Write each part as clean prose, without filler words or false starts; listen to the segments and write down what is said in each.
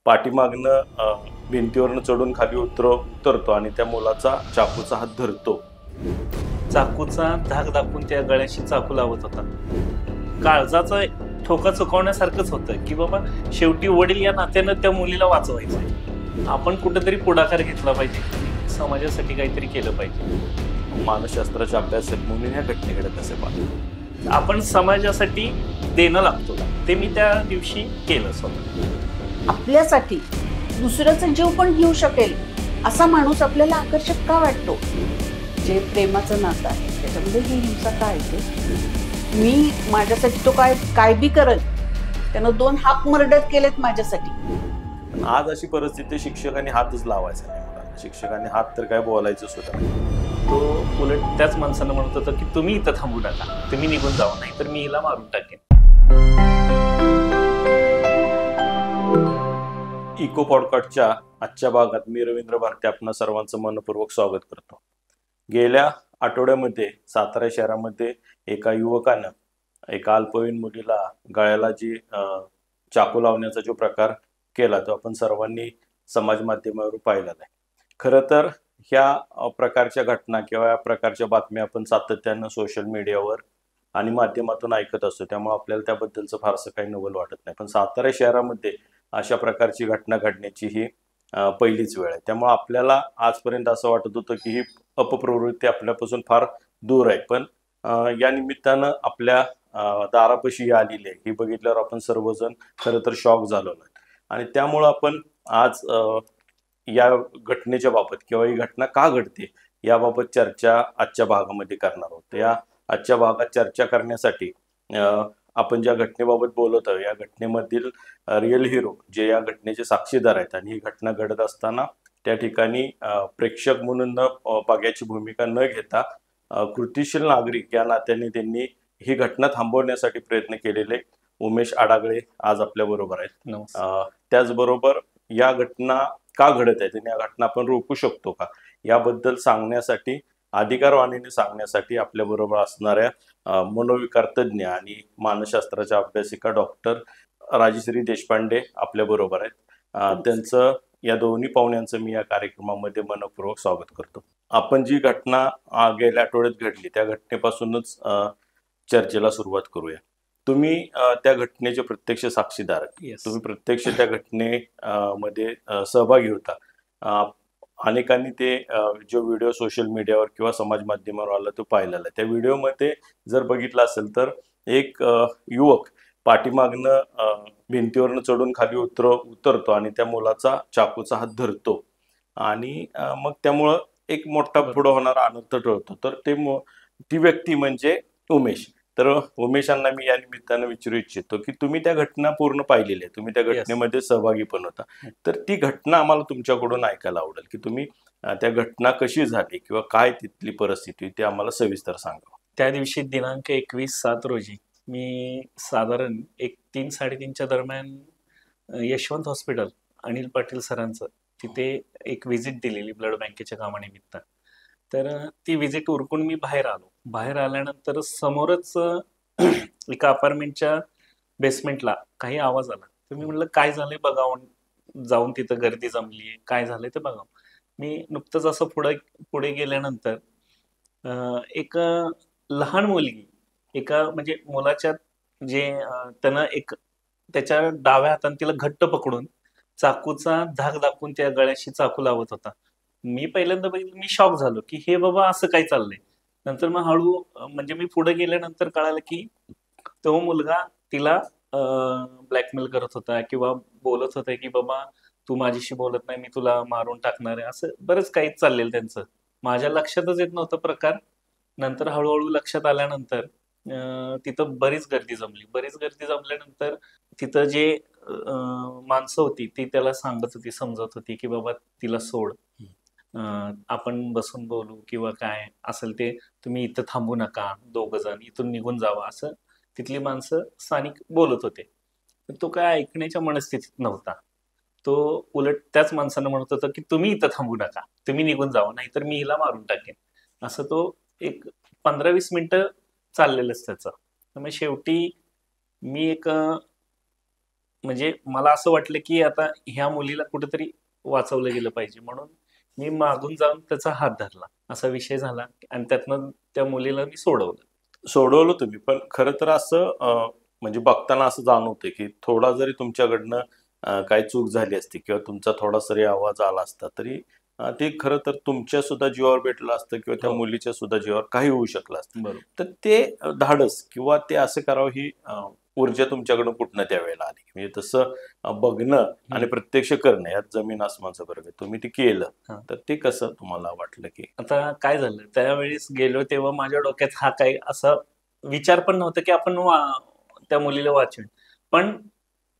पाठीमागनं भिंतीवरनं चढून खाली उतरतो आणि त्या मुलाचा चाकूचा हात धरतो. चाकूचा धाक दाखवून त्या गळ्याशी चाकू लावत होता. काळजाचा ठोका चुकवण्यासारखंच होतं की बाबा शेवटी वडील या नात्यानं त्या मुलीला वाचवायचंय. आपण कुठेतरी पुढाकार घेतला पाहिजे, समाजासाठी काहीतरी केलं पाहिजे. मानसशास्त्राच्या अभ्यासक म्हणून ह्या घटनेकडे कसे पाहतो? आपण समाजासाठी देणं लागतो, ते मी त्या दिवशी केलं स्वतः. आपल्यासाठी दुसऱ्याचा जीव पण घेऊ शकेल असा माणूस आपल्याला आकर्षक का वाटतो? जे प्रेमाचं नातं आहे त्याच्यामध्ये ही हिंसा काय येते? मी माझ्यासाठी तो काय बी करल. त्यानं 2 हाफ मर्डर केलेत माझ्यासाठी. आज अशी परिस्थिती, शिक्षकांनी हातच लावायचा नाही मुलांना. शिक्षकांनी हात तर काय बोलायचं सुद्धा. तो उलट त्याच माणसानं म्हणत होता की तुम्ही इथं थांबू नका, तुम्ही निघून जाऊ, नाही तर मी हिला मारून टाकेन. इको पॉडकास्टच्या आजच्या भागात मी रवींद्र भारती आपणा सर्वांचं मनपूर्वक स्वागत करतो. गेल्या आठवड्यामध्ये सातारा शहरामध्ये एका युवकानं एका अल्पवयीन मुलीला गळ्याला जी चाकू लावण्याचा जो प्रकार केला तो आपण सर्वांनी समाज माध्यमावर पाहिलेला आहे. खरं तर ह्या प्रकारच्या घटना किंवा या प्रकारच्या बातम्या आपण सातत्यानं सोशल मीडियावर आणि माध्यमातून ऐकत असतो, त्यामुळे आपल्याला त्याबद्दलचं फारसं काही नवल वाटत नाही. पण सातारा शहरामध्ये अशा प्रकारची घटना घडण्याची ही पहिलीच वेळ आहे. त्यामुळे आपल्याला आजपर्यंत असं वाटत होतं की ही अपप्रवृत्ती आपल्यापासून फार दूर आहे, पण या निमित्तानं आपल्या दारापाशी आलेली आहे ही बघितल्यावर आपण सर्वजण खरं तर शॉक झालो नाही. आणि त्यामुळं आपण आज या घटनेच्या बाबत किंवा ही घटना का घडते याबाबत चर्चा आजच्या भागामध्ये करणार आहोत. या आजच्या भागात चर्चा करण्यासाठी आपण ज्या घटनेबाबत बोलत आहोत या घटनेमधील रिअल हिरो जे या घटनेचे साक्षीदार आहेत आणि ही घटना घडत असताना त्या ठिकाणी प्रेक्षक म्हणून न बघायची भूमिका न घेता कृतिशील नागरिक या नात्याने त्यांनी ही घटना थांबवण्यासाठी प्रयत्न केलेले उमेश आडागळे आज आपल्या बरोबर आहेत. त्याचबरोबर या घटना का घडत आहेत आणि या घटना आपण रोखू शकतो का याबद्दल सांगण्यासाठी, अधिकारवाणीने सांगण्यासाठी आपल्या बरोबर असणाऱ्या मनोविकार तज्ज्ञ आणि मानसशास्त्राच्या अभ्यासिका डॉक्टर राजश्री देशपांडे आपल्या बरोबर आहेत. त्यांचं या दोन्ही पाहुण्यांचं मी या कार्यक्रमामध्ये मनपूर्वक स्वागत करतो. आपण जी घटना गेल्या आठवड्यात घडली त्या घटनेपासूनच चर्चेला सुरुवात करूया. तुम्ही त्या घटनेचे प्रत्यक्ष साक्षीदार, तुम्ही प्रत्यक्ष त्या घटनेमध्ये सहभागी होता. अनेकांनी ते जो व्हिडिओ सोशल मीडियावर किंवा समाज माध्यमावर आला तो पाहिलेला आहे. त्या व्हिडिओमध्ये जर बघितलं असेल तर एक युवक पाठीमागनं भिंतीवरनं चढून खाली उतरतो आणि त्या मुलाचा चाकूचा हात धरतो आणि मग त्यामुळं एक मोठा पुढं होणारा अनर्थ टळतो. तर ती व्यक्ती म्हणजे उमेश. तर उमेशांना मी या निमित्तानं विचारू इच्छितो की तुम्ही त्या घटना पूर्ण पाहिलेली आहे, तुम्ही त्या घटनेमध्ये सहभागी पण होता, तर ती घटना आम्हाला तुमच्याकडून ऐकायला आवडेल की तुम्ही त्या घटना कशी झाली किंवा काय तिथली परिस्थिती ते आम्हाला सविस्तर सांगा. त्या दिवशी दिनांक 21/7 रोजी मी साधारण 3-3:30च्या दरम्यान यशवंत हॉस्पिटल अनिल पाटील सरांचं तिथे एक व्हिजिट दिलेली ब्लड बँकेच्या कामानिमित्त. तर ती व्हिजिट उरकून मी बाहेर आलो. बाहेर आल्यानंतर समोरच एका अपार्टमेंटच्या बेसमेंटला काही आवाज आला. तर मी म्हटलं काय झालंय बघावं, जाऊन तिथं गर्दी जमली, काय झालंय ते बघावं. मी नुकतंच असं पुढे गेल्यानंतर एक लहान मुलगी एका म्हणजे मुलाच्या जे त्यानं एक त्याच्या डाव्या हाताने तिला घट्ट पकडून चाकूचा धाक दाखवून त्या गळ्याशी चाकू लावत होता. मी पहिल्यांदा बघितलं, मी शॉक झालो की हे बाबा असं काय चाललंय. नंतर मग हळू म्हणजे मी पुढे गेल्यानंतर कळालं की तो मुलगा तिला ब्लॅकमेल करत होता किंवा बोलत होता की बाबा तू माझ्याशी बोलत नाही, मी तुला मारून टाकणार आहे, असं बरंच काही चाललेलं त्यांचं. माझ्या लक्षातच येत नव्हतं प्रकार. नंतर हळूहळू लक्षात आल्यानंतर तिथं बरीच गर्दी जमल्यानंतर तिथं जे माणसं होती ती त्याला सांगत होती, समजत होती की बाबा तिला सोड, आपण बसून बोलू किंवा काय असेल ते, तुम्ही इथं थांबू नका, 2 जण इथून निघून जावा, असं तिथली माणसं स्थानिक बोलत होते. तर तो काय ऐकण्याच्या मनस्थितीत नव्हता. तो उलट त्याच माणसानं म्हणत होता की तुम्ही इथं थांबू नका, तुम्ही निघून जावा, नाहीतर मी हिला मारून टाकेन. असं तो एक 15-20 मिनिटं चाललेलंच त्याचं. त्यामुळे शेवटी मी एक म्हणजे मला असं वाटलं की आता ह्या मुलीला कुठेतरी वाचवलं गेलं पाहिजे, म्हणून मी मागून जाऊन त्याचा हात धरला. असा विषय झाला आणि त्यातनं त्या मुलीला मी सोडवलं तुम्ही, पण खरं तर असं म्हणजे बघताना असं जाणवतंय की थोडा जरी तुमच्याकडनं काही चूक झाली असती किंवा तुमचा थोडा जरी आवाज आला असता तरी ते खरं तर तुमच्या सुद्धा जीवावर भेटलं असतं किंवा त्या हो. मुलीच्या सुद्धा जीवावर काही होऊ शकलं असतं. बरोबर. तर ते धाडस किंवा ते असं करावं ही ऊर्जा तुमच्याकडून कुठनं त्यावेळेला आली? म्हणजे तसं बघणं आणि प्रत्यक्ष करणं यात जमीन आसमानचा फरक आहे. तुम्ही ते केलं, हा. तर ते कसं तुम्हाला वाटलं की आता काय झालं, त्यावेळेस गेलो तेव्हा माझ्या डोक्यात हा काही असा विचार पण नव्हता की आपण त्या मुलीला वाचवेन. पण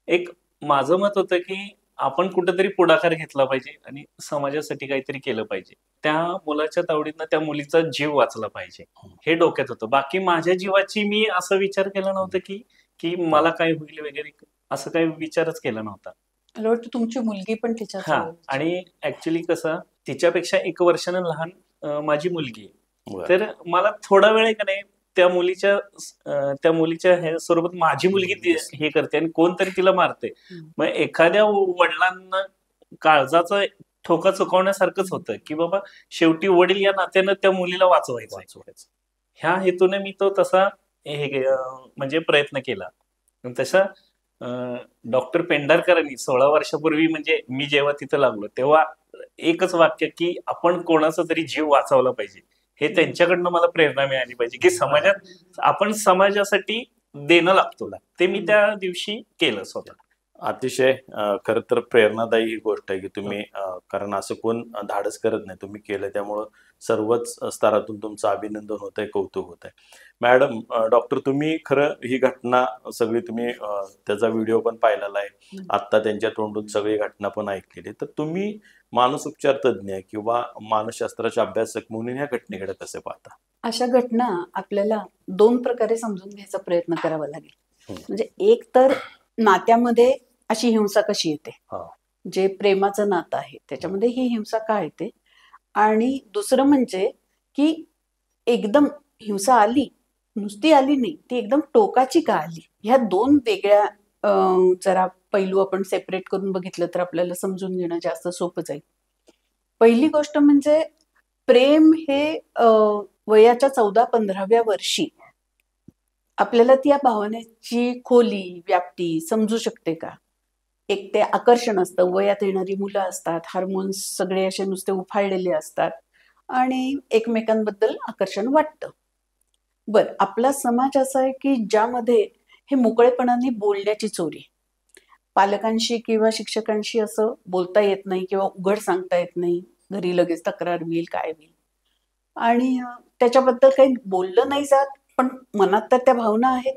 एक माझं मत होतं की आपण कुठेतरी पुढाकार घेतला पाहिजे आणि समाजासाठी काहीतरी केलं पाहिजे. त्या मुलाच्या तावडीतनं त्या मुलीचा जीव वाचला पाहिजे, हे डोक्यात होतं. बाकी माझ्या जीवाची मी असा विचार केला नव्हता की की मला काय होईल वगैरे, असं काही विचारच केला नव्हता. मला वाटतं तुमची मुलगी पण तिच्या हा, आणि ऍक्च्युली कसं तिच्यापेक्षा 1 वर्षानं लहान माझी मुलगी आहे. बरं. तर मला थोडा वेळ आहे का नाही त्या मुलीच्या हे सोबत माझी मुलगी हे करते आणि कोणतरी तिला मारते. मग एखाद्या वडिलांना काळजाचा ठोका चुकवण्यासारखंच होतं की बाबा शेवटी वडील या नात्यानं त्या मुलीला वाचवायचं. ह्या हेतूने मी तो तसा म्हणजे प्रयत्न केला. तसा डॉक्टर पेंढारकरांनी 16 वर्षापूर्वी म्हणजे मी जेव्हा तिथं लागलो तेव्हा एकच वाक्य की आपण कोणाचा तरी जीव वाचवला पाहिजे, हे त्यांच्याकडनं मला प्रेरणा मिळाली पाहिजे की समाजात आपण समाजासाठी देणं लागतो. ते मी त्या दिवशी केलं स्वतः. अतिशय खरं तर प्रेरणादायी ही गोष्ट आहे की तुम्ही कारण असं कोण धाडस करत नाही, तुम्ही केलं, त्यामुळं सर्वच स्तरातून तुमचं अभिनंदन होत आहे, कौतुक होत आहे. मॅडम, डॉक्टर, तुम्ही खरं ही घटना सगळी तुम्ही त्याचा व्हिडिओ पण पाहिलेला आहे, आत्ता त्यांच्या तोंडून सगळी घटना पण ऐकलेली, तर तुम्ही मानसोपचार तज्ज्ञ किंवा मानसशास्त्राचे अभ्यासक म्हणून ह्या घटनेकडे कसे पाहता? अशा घटना आपल्याला 2 प्रकारे समजून घ्यायचा प्रयत्न करावा लागेल. म्हणजे एक तर नात्यामध्ये अशी हिंसा कशी येते, जे प्रेमाचं नातं आहे त्याच्यामध्ये ही हिंसा का येते, आणि दुसरं म्हणजे की एकदम हिंसा आली, नुसती आली नाही, ती एकदम टोकाची का आली. ह्या 2 वेगळ्या जरा पैलू आपण सेपरेट करून बघितलं तर आपल्याला समजून घेणं जास्त सोपं जाईल. पहिली गोष्ट म्हणजे प्रेम हे वयाच्या 14-15व्या वर्षी आपल्याला त्या भावनेची खोली, व्याप्ती समजू शकते का? एक ते आकर्षण असतं, वयात येणारी मुलं असतात, हार्मोन्स सगळे असे नुसते उफाळलेले असतात आणि एकमेकांबद्दल आकर्षण वाटतं. बरं, आपला समाज असा आहे की ज्यामध्ये हे मोकळेपणाने बोलण्याची चोरी, पालकांशी किंवा शिक्षकांशी असं बोलता येत नाही किंवा उघड सांगता येत नाही, घरी लगेच तक्रार होईल, काय होईल, आणि त्याच्याबद्दल काही बोललं नाही जात, पण मनात तर त्या भावना आहेत.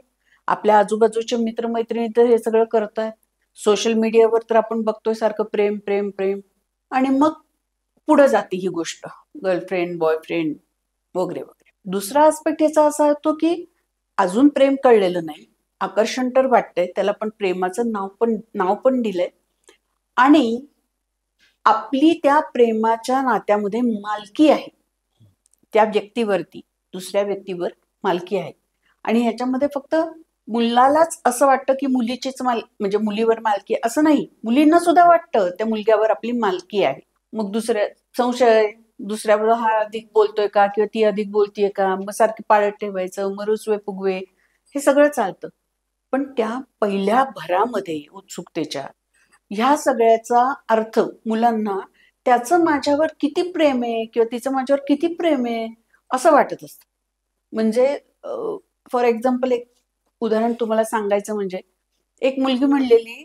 आपल्या आजूबाजूचे मित्रमैत्रिणी तर हे सगळं करतायत. सोशल मीडियावर तर आपण बघतोय सारखं प्रेम प्रेम प्रेम, आणि मग पुढे जाते ही गोष्ट, गर्लफ्रेंड, बॉयफ्रेंड वगैरे वगैरे. दुसरा आस्पेक्ट याचा असा होतो की अजून प्रेम कळलेलं नाही, आकर्षण तर वाटतंय, त्याला पण प्रेमाचं नाव पण दिलंय, आणि आपली त्या प्रेमाच्या नात्यामध्ये मालकी आहे, त्या व्यक्तीवरती दुसऱ्या व्यक्तीवर मालकी आहे. आणि ह्याच्यामध्ये फक्त मुलालाच असं वाटतं की मुलीचीच म्हणजे मुलीवर मालकी आहे असं नाही, मुलींना सुद्धा वाटतं त्या मुलग्यावर आपली मालकी आहे. मग संशय, दुसऱ्यावर हा अधिक बोलतोय का किंवा ती अधिक बोलतीये का, मग सारखी पाळत ठेवायचं, मग रुसवे फुगवे, हे सगळं चालतं. पण त्या पहिल्या भरामध्ये उत्सुकतेच्या ह्या सगळ्याचा अर्थ मुलांना त्याचं माझ्यावर किती प्रेम आहे किंवा तिचं माझ्यावर किती प्रेम आहे असं वाटत असतं. म्हणजे फॉर एक्झाम्पल एक उदाहरण तुम्हाला सांगायचं म्हणजे, एक मुलगी म्हणलेली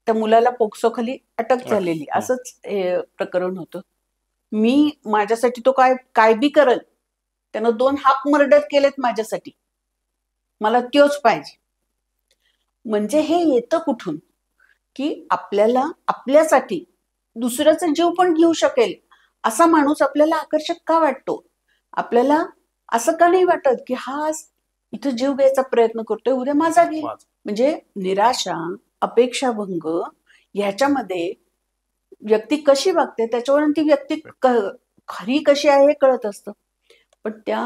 त्या मुलाला पोक्सो खाली अटक झालेली, असंच हे प्रकरण होतं. मी माझ्यासाठी तो काय बी करल, त्यानं 2 हाफ मर्डर केलेत माझ्यासाठी, मला त्योच पाहिजे. म्हणजे हे येतं कुठून की आपल्याला आपल्यासाठी दुसऱ्याचा जीव पण घेऊ शकेल असा माणूस आपल्याला आकर्षक का वाटतो. आपल्याला असं का नाही वाटत की हा इथं जीव घ्यायचा प्रयत्न करतोय, उद्या माझा घे. म्हणजे निराशा, अपेक्षाभंग ह्याच्यामध्ये व्यक्ती कशी वागते त्याच्यावरून ती व्यक्ती खरी कशी आहे हे कळत असतं. पण त्या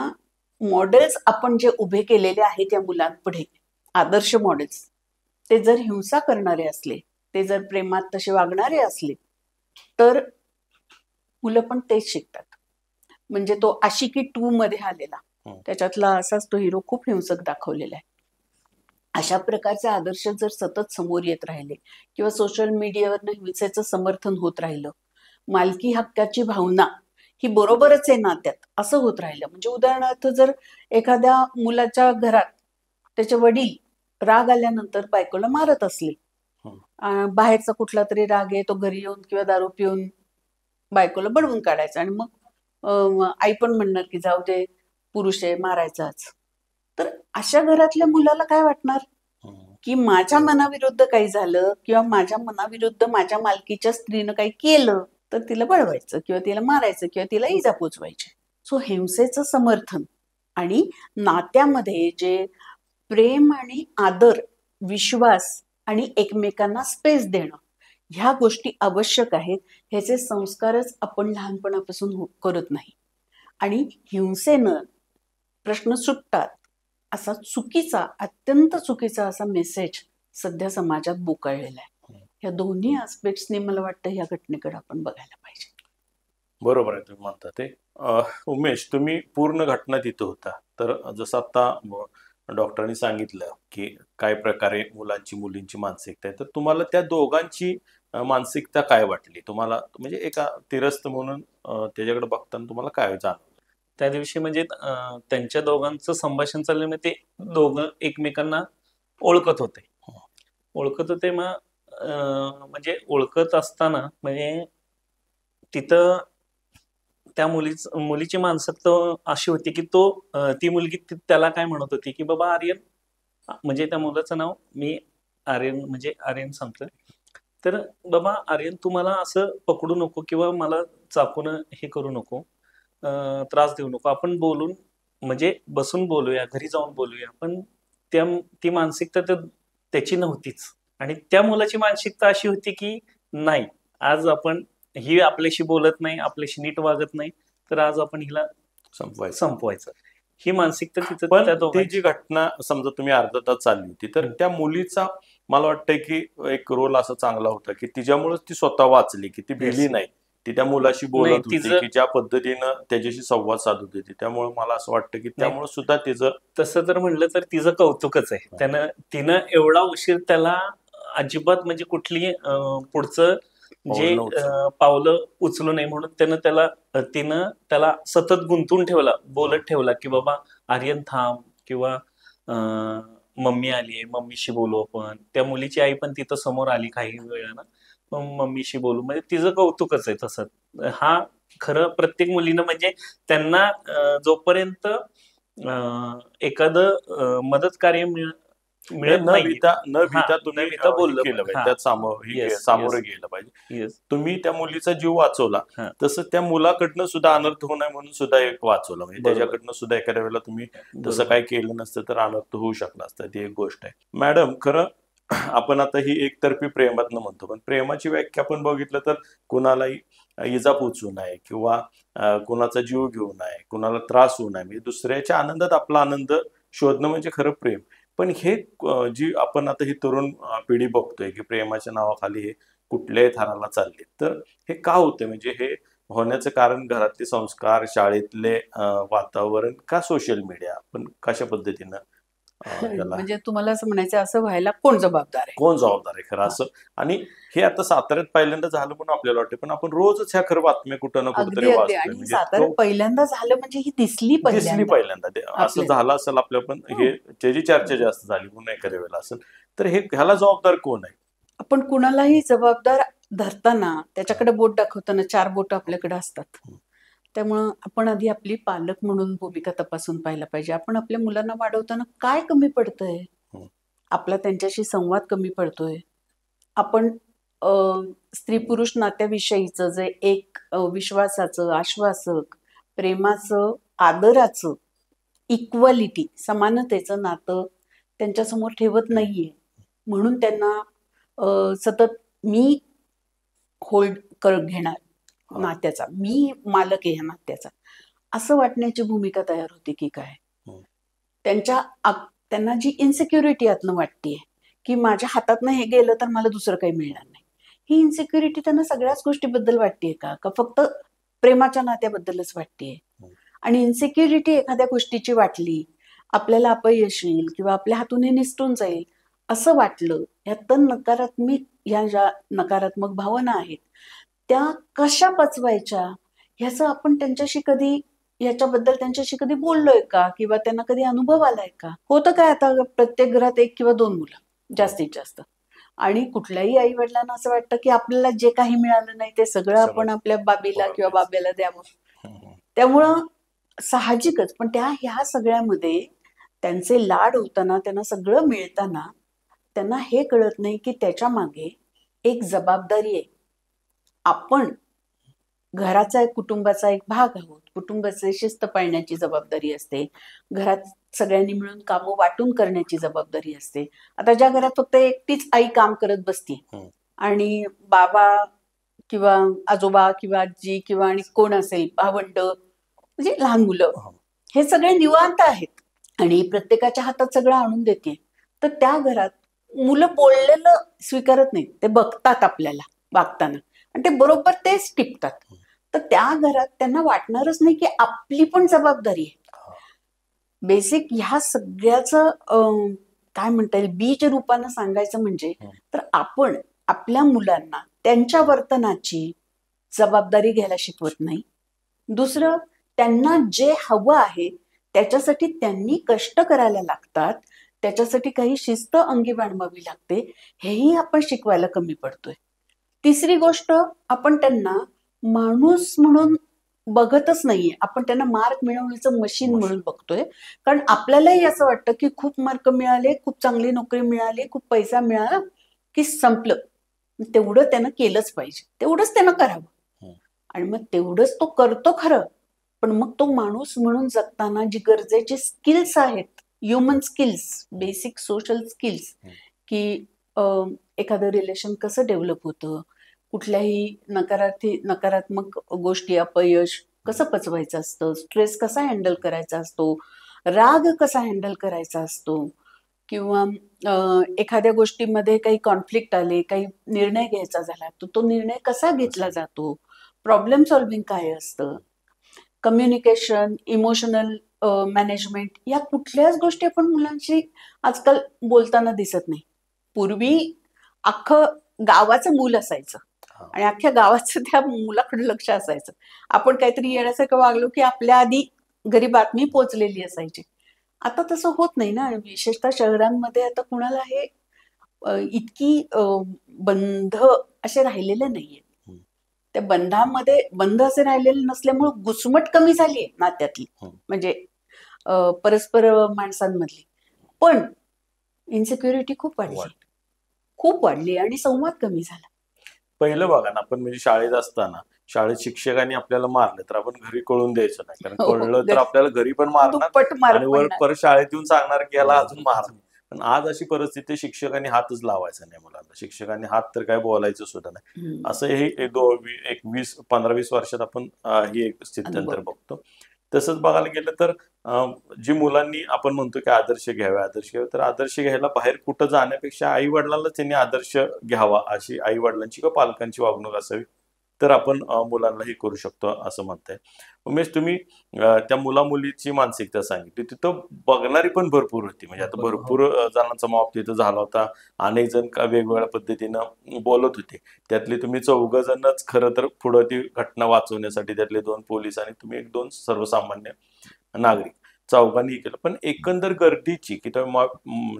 मॉडेल्स आपण जे उभे केलेले आहेत या मुलांपुढे, आदर्श मॉडेल्स, ते जर हिंसा करणारे असले, ते जर प्रेमात तसे वागणारे असले, तर मुलं पण तेच शिकतात. म्हणजे तो आशिकी 2 मध्ये आलेला, त्याच्यातला असाच तो हिरो खूप हिंसक दाखवलेला आहे. अशा प्रकारचे आदर्श जर सतत समोर येत राहिले किंवा सोशल मीडियावर हिंसेचं समर्थन होत राहिलं, मालकी हक्काची भावना ही बरोबरच आहे नात्यात असं होत राहिलं, म्हणजे उदाहरणार्थ जर एखाद्या मुलाच्या घरात त्याचे वडील राग आल्यानंतर बायकोला मारत असले, बाहेरचा कुठला तरी राग आहे तो घरी येऊन किंवा दारू पिऊन बायकोला बडवून काढायचा आणि मग आई पण म्हणणार की जाऊ दे, पुरुष आहे, मारायचाच. तर अशा घरातल्या मुलाला काय वाटणार की माझ्या मनाविरुद्ध काही झालं किंवा माझ्या मनाविरुद्ध माझ्या मालकीच्या स्त्रीनं काही केलं तर तिला बळवायचं किंवा तिला मारायचं किंवा तिला इजा पोचवायची. सो हिंसेचं समर्थन आणि नात्यामध्ये जे प्रेम आणि आदर, विश्वास आणि एकमेकांना स्पेस देणं, ह्या गोष्टी आवश्यक आहेत. ह्याचे संस्कारच आपण लहानपणापासून करत नाही आणि हिंसेनं प्रश्न सुटतात असा चुकीचा, अत्यंत चुकीचा असा मेसेज सध्या समाजात बोकाळलेला आहे. या दोन्ही आस्पेक्ट्सनी मला वाटतं ह्या घटनेकडे आपण बघायला पाहिजे. बरोबर आहे तुम्ही म्हणता ते. उमेश, तुम्ही पूर्ण घटना तिथं होता, तर जसं आता डॉक्टरांनी सांगितलं की काय प्रकारे मुलांची मुलींची मानसिकता आहे, तर तुम्हाला त्या दोघांची मानसिकता काय वाटली तुम्हाला, म्हणजे एका तिरस्त म्हणून त्याच्याकडे बघताना तुम्हाला काय जाणवलं त्या दिवशी? म्हणजे त्यांच्या दोघांचं संभाषण चाललं, ते दोघं एकमेकांना ओळखत होते. म्हणजे ओळखत असताना म्हणजे तिथं त्या मुलीची मानसिकता अशी होती की ती मुलगी त्याला काय म्हणत होती की बाबा आर्यन, म्हणजे त्या मुलाचं नाव मी आर्यन सांगतोय, तर बाबा आर्यन तू मला असं पकडू नको किंवा मला चाकून हे करू नको, त्रास देऊ नको, आपण बोलून म्हणजे बसून बोलूया, घरी जाऊन बोलूया. पण ती मानसिकता त्याची नव्हतीच. आणि त्या मुलाची मानसिकता अशी होती की नाही, आज आपण ही आपल्याशी बोलत नाही, आपल्याशी नीट वागत नाही, तर आज आपण हिला संपवायचं. ही मानसिकता तिथं. पण ती जी घटना समजा तुम्ही अर्धा तास चालली होती, तर त्या मुलीचा मला वाटतंय की एक रोल असा चांगला होता की तिच्यामुळेच ती स्वतः वाचली, की ती भिली नाही, ती त्या मुलाशी बोलत होती की ज्या पद्धतीनं त्याच्याशी संवाद साधत होती. त्यामुळे मला असं वाटतं की त्यामुळे सुद्धा तिचं, तसं जर म्हणलं तर तिचं कौतुकच आहे. तिनं एवढा उशीर त्याला अजिबात म्हणजे कुठली पुढचं जे पावलं उचलू नये म्हणून तिनं त्याला सतत गुंतून ठेवला, बोलत ठेवला की बाबा आर्यन थांब, किंवा मम्मी आली, मम्मीशी बोलू आपण. त्या मुलीची आई पण तिथं समोर आली काही वेळानं, मम्मीशी बोलू, म्हणजे तिचं कौतुकच आहे. तसं हा खरं प्रत्येक मुलीनं म्हणजे त्यांना जोपर्यंत एखादं मदत कार्य मिळत न भीता तुम्ही बोललं केलं पाहिजे, त्यात सामोरं गेलं पाहिजे. तुम्ही त्या मुलीचा जीव वाचवला, तसं त्या मुलाकडनं सुद्धा अनर्थ होऊ नये म्हणून सुद्धा एक वाचवलं. म्हणजे त्याच्याकडनं सुद्धा एखाद्या वेळेला तुम्ही तसं काय केलं नसतं तर अनर्थ होऊ शकला असतं. ती एक गोष्ट आहे. मॅडम, खरं आपण आता ही एकतर्फी प्रेमातनं म्हणतो, पण प्रेमाची व्याख्या आपण बघितलं तर कुणालाही इजा पोचू नये किंवा कुणाचा जीव घेऊ नये, कुणाला त्रास होऊ नये, म्हणजे दुसऱ्याच्या आनंदात आपला आनंद शोधणं म्हणजे खरं प्रेम. पण हे जी आपण आता ही तरुण पिढी बघतोय की प्रेमाच्या नावाखाली हे कुठल्याही थराला चालले, तर हे का होते? म्हणजे हे होण्याचं कारण घरातले संस्कार, शाळेतले वातावरण, का सोशल मीडिया, पण कशा पद्धतीनं म्हणजे तुम्हाला असं म्हणायचं असं व्हायला कोण जबाबदार आहे? कोण जबाबदार आहे खरं असं? आणि हे आता साताऱ्यात पहिल्यांदा झालं म्हणून आपल्याला वाटतं, पण आपण रोजच ह्या खरं बातम्या कुठं ना कुठेतरी वाचतोय. आणि साताऱ्यात पहिल्यांदा झालं म्हणजे ही दिसली पहिल्यांदा असं झालं असेल आपल्या, पण हे त्याची चर्चा जास्त झाली म्हणून एखाद्या वेळेला असेल, तर हे ह्याला जबाबदार कोण आहे? आपण कुणालाही जबाबदार धरताना त्याच्याकडे बोट दाखवताना 4 बोट आपल्याकडे असतात. त्यामुळं आपण आधी आपली पालक म्हणून भूमिका तपासून पाहायला पाहिजे. आपण आपल्या मुलांना वाढवताना काय कमी पडतंय? आपला त्यांच्याशी संवाद कमी पडतोय? आपण स्त्री पुरुष नात्याविषयीचं जे एक विश्वासाचं, आश्वासक, प्रेमाचं, आदराचं, इक्वलिटी, समानतेचं नातं त्यांच्यासमोर ठेवत नाहीये, म्हणून त्यांना सतत मी होल्ड करत घेणार नात्याचा, मी मालक आहे ह्या नात्याचा, असं वाटण्याची भूमिका तयार होती की काय? त्यांना जी इन्सिक्युरिटी आतनं वाटतेय की माझ्या हातातनं हे गेलं तर मला दुसरं काही मिळणार नाही. ही इन्सिक्युरिटी त्यांना सगळ्याच गोष्टीबद्दल वाटतेय का फक्त प्रेमाच्या नात्याबद्दलच वाटतेय? आणि इन्सिक्युरिटी एखाद्या गोष्टीची वाटली, आपल्याला अपयश येईल किंवा आपल्या हातून हे निसटून जाईल असं वाटलं, यात ह्या ज्या नकारात्मक भावना आहेत त्या कशा पचवायच्या ह्याचं आपण याच्याबद्दल त्यांच्याशी कधी बोललोय का, किंवा त्यांना कधी अनुभव आलाय का? होतं काय, आता प्रत्येक घरात 1 किंवा 2 मुलं जास्तीत जास्त, आणि कुठल्याही आई वडिलांना असं वाटतं की आपल्याला जे काही मिळालं नाही ते सगळं आपण आपल्या बाबीला किंवा बाब्याला द्यावं. त्यामुळं साहजिकच, पण ह्या सगळ्यामध्ये त्यांचे लाड होताना, त्यांना सगळं मिळताना त्यांना हे कळत नाही की त्याच्या मागे एक जबाबदारी आहे. आपण घराचा कुटुंबाचा एक भाग आहोत. कुटुंबाचे शिस्त पाळण्याची जबाबदारी असते. घरात सगळ्यांनी मिळून कामं वाटून करण्याची जबाबदारी असते. आता ज्या घरात फक्त एकटीच आई काम करत बसते आणि बाबा किंवा आजोबा किंवा आजी किंवा आणि कोण असेल भावंड, म्हणजे लहान मुलं, हे सगळे निवांत आहेत आणि प्रत्येकाच्या हातात सगळं आणून देते, तर त्या घरात मुलं बोललेलं स्वीकारत नाहीत. ते बघतात आपल्याला वागताना आणि ते बरोबर तेच टिपतात. तर त्या घरात त्यांना वाटणारच नाही की आपली पण जबाबदारी आहे. बेसिक ह्या सगळ्याचं काय म्हणता येईल, बीज रूपानं सांगायचं म्हणजे, तर आपण आपल्या मुलांना त्यांच्या वर्तनाची जबाबदारी घ्यायला शिकवत नाही. दुसरं, त्यांना जे हवं आहे त्याच्यासाठी त्यांनी कष्ट करायला लागतात, त्याच्यासाठी काही शिस्त अंगी बाळगावी लागते, हेही आपण शिकवायला कमी पडतोय. तिसरी गोष्ट, आपण त्यांना माणूस म्हणून बघतच नाहीये, आपण त्यांना मार्क मिळवण्याचं मशीन म्हणून बघतोय. कारण आपल्यालाही असं वाटतं की खूप मार्क मिळाले, खूप चांगली नोकरी मिळाली, खूप पैसा मिळाला की संपलं, तेवढं त्यानं केलंच पाहिजे, तेवढंच त्यानं करावं. आणि मग तेवढंच तो करतो खरं, पण मग तो माणूस म्हणून जगताना जी गरजेची स्किल्स आहेत, human skills, basic social skills, की एखादं रिलेशन कसं डेव्हलप होतं, कुठल्याही नकारात्मक गोष्टी, अपयश कसं पचवायचं असतं, स्ट्रेस कसा हँडल करायचा असतो, राग कसा हँडल करायचा असतो, किंवा एखाद्या गोष्टीमध्ये काही कॉन्फ्लिक्ट आले, काही निर्णय घ्यायचा झाला तर तो निर्णय कसा घेतला जातो, प्रॉब्लेम सॉल्व्हिंग काय असतं, कम्युनिकेशन, इमोशनल मॅनेजमेंट, या कुठल्याच गोष्टी आपण मुलांशी आजकाल बोलताना दिसत नाही. पूर्वी अख्खं गावाचं मूल असायचं आणि अख्ख्या गावाचं त्या मुलाकडे लक्ष असायचं. आपण काहीतरी येण्यासारखं वागलो की आपल्या आधी घरी बातमी पोहोचलेली असायची. आता तसं होत नाही ना. विशेषतः शहरांमध्ये आता कुणाला हे इतकी बंध असे राहिलेले नाहीये. त्या बंधामध्ये बंध असे राहिलेले नसल्यामुळे घुसमट कमी झाली आहे नात्यातली, म्हणजे परस्पर माणसांमधली. पण इन्सिक्युरिटी खूप वाढली आणि संवाद कमी झाला. पहिलं बघा ना, आपण म्हणजे शाळेत असताना शाळेत शिक्षकांनी आपल्याला मारलं तर आपण घरी कळून द्यायचं नाही, कारण कळलं तर आपल्याला घरी पण मारणार आणि वर परत शाळेत येऊन सांगणार की याला अजून मारणार. पण आज अशी परिस्थिती, शिक्षकांनी हातच लावायचा नाही मुलांना. शिक्षकांनी हात तर काय बोलायचं सुद्धा नाही. असं हे 15-20 वर्षात आपण ही एक स्थित्यंतर बघतो. तसंच बघायला गेलं तर जी मुलांनी आपण म्हणतो की आदर्श घ्यावे, तर आदर्श घ्यायला बाहेर कुठं जाण्यापेक्षा आई वडिलांनाच त्यांनी आदर्श घ्यावा, अशी आई वडिलांची किंवा पालकांची वागणूक असावी, तर आपण मुलांना हे करू शकतो असं म्हणताय. उमेश, तुम्ही त्या मुला-मुलीची मानसिकता सांगितली, तिथं बघणारी पण भरपूर होती. म्हणजे आता भरपूर जणांचा मॉब तिथं झाला होता. अनेक जण वेगवेगळ्या पद्धतीनं बोलत होते. त्यातले तुम्ही 4 जणच खरं तर पुढं ती घटना वाचवण्यासाठी, त्यातले 2 पोलीस आणि तुम्ही 1-2 सर्वसामान्य नागरिक, 4घांनी केलं. पण एकंदर गर्दीची की त्या मॉब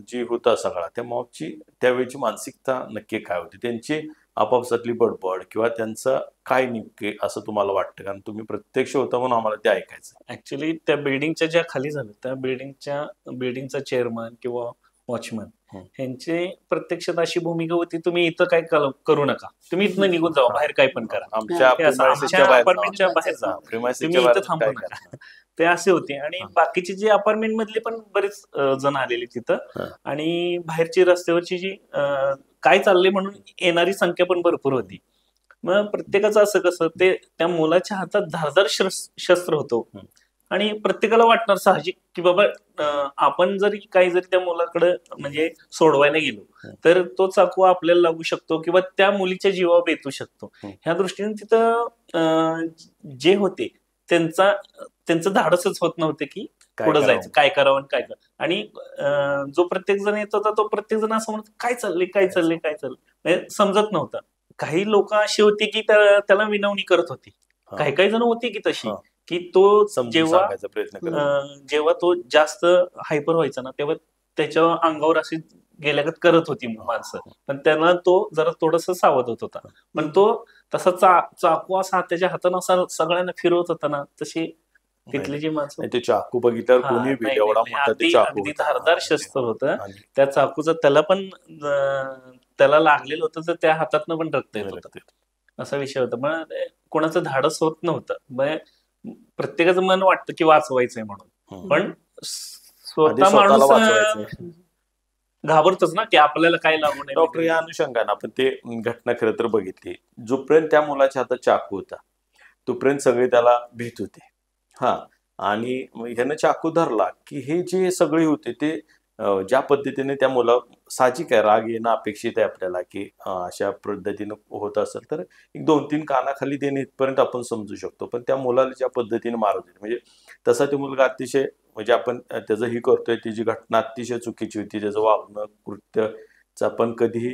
जी होता सगळा, त्या मॉबची त्यावेळीची मानसिकता नक्की काय होती? त्यांची आपापसातली बडबड किंवा त्यांचं काय नेमके असं तुम्हाला वाटतं? कारण तुम्ही प्रत्यक्ष होता म्हणून आम्हाला ते ऐकायचं. ऍक्च्युली त्या बिल्डिंगच्या ज्या खाली झालं, त्या बिल्डिंगचा चेअरमन किंवा वॉचमन ह्यांची प्रत्यक्षात अशी भूमिका होती, तुम्ही इथं काय करू नका, तुम्ही इथनं निघून जावा, बाहेर काय पण करा, आमच्या अपार्टमेंटच्या बाहेर जा, तुम्ही इथं थांबू नका, ते असे होते. आणि बाकीचे जे अपार्टमेंट मधले पण बरेच जण आलेले तिथं, आणि बाहेरची रस्त्यावरची जी काय चाललंय म्हणून येणारी संख्या पण भरपूर होती. मग प्रत्येकाचं असं कसं, ते त्या मुलाच्या हातात धारदार शस्त्र होतं आणि प्रत्येकाला वाटणार साहजिक की बाबा आपण जरी काही जरी त्या मुलाकडे म्हणजे सोडवायला गेलो तर तो चाकू आपल्याला लागू शकतो किंवा त्या मुलीच्या जीवावर बेतू शकतो. ह्या दृष्टीने तिथं जे होते त्यांचं धाडसच होत नव्हते की पुढे जायचं, काय करावं आणि काय करावं. आणि जो प्रत्येक जण येत होता तो प्रत्येक जण असं म्हणत काय चाललंय काय चाललंय काय चाललंय, म्हणजे समजत नव्हतं. काही लोक अशी होती की त्याला विनवणी करत होती, काही काही जण होती की तशी की तो जेव्हा तो जास्त हायपर व्हायचा ना तेव्हा त्याच्या अंगावर अशी गेल्यागत करत होती माणसं, पण त्यांना तो जरा थोडस सावध होत होता. पण तो तसा चाकू असा त्याच्या हातानं असा सगळ्यांना फिरवत होता ना, तशी तिथली जी माणसं ते चाकू बघितल्यावर कोणी एवढा मोठा ते चाकू अगदी धारदार शस्त्र होतं. त्या चाकूचं त्याला लागलेलं होतं तर त्या हातातनं पण रक्त येत होतं, असा विषय होता. मग कोणाचं धाडस होत नव्हतं. मग प्रत्येकाचं मन वाटतं की वाचवायचंय म्हणून, पण स्वतः माणूस घाबरतोच ना की आपल्याला काय लागू नये. डॉक्टर, या अनुषंगाने आपण ते घटना खरं तर बघितली. जोपर्यंत त्या मुलाच्या हातात चाकू होता तोपर्यंत सगळे त्याला भीत होते. आणि ह्यानं चाकू धरला की हे जे सगळे होते ते ज्या पद्धतीने त्या मुला, साहजिक आहे राग येणं अपेक्षित आहे आपल्याला की अशा पद्धतीनं होत असेल तर एक 2-3 कानाखाली देणे इथपर्यंत आपण समजू शकतो. पण त्या मुलाला ज्या पद्धतीने मारत होते, म्हणजे तसा तो मुलगा अतिशय, म्हणजे आपण त्याचं ही करतोय ती जी घटना अतिशय चुकीची होती. त्याचं वागणं कृत्यच आपण कधीही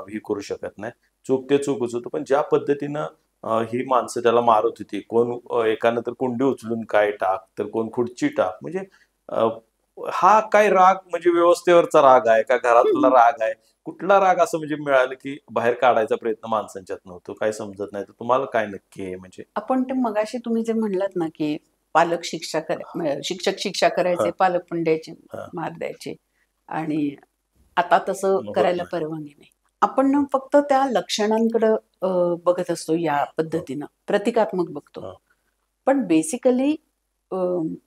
ही करू शकत नाही. चूक ते चूकच होतं. पण ज्या पद्धतीनं ही माणसं त्याला मारत होती, कोण एकानं तर कुंडी उचलून काय टाक, तर कोण खुर्ची टाक, म्हणजे हा काय राग, म्हणजे व्यवस्थेवरचा राग आहे का घरातला राग आहे, कुठला राग असं म्हणजे मिळालं की बाहेर काढायचा प्रयत्न माणसांच्यात नव्हतो, काय समजत नाही. तर तुम्हाला काय नक्की आहे? म्हणजे आपण ते मगाशी तुम्ही जे म्हणलात ना की पालक शिक्षक शिक्षा करायचे, पालक पण द्यायचे, मार द्यायचे, आणि आता तसं करायला परवानगी नाही. आपण ना फक्त त्या लक्षणांकडे बघत असतो या पद्धतीनं, प्रतिकात्मक बघतो. पण बेसिकली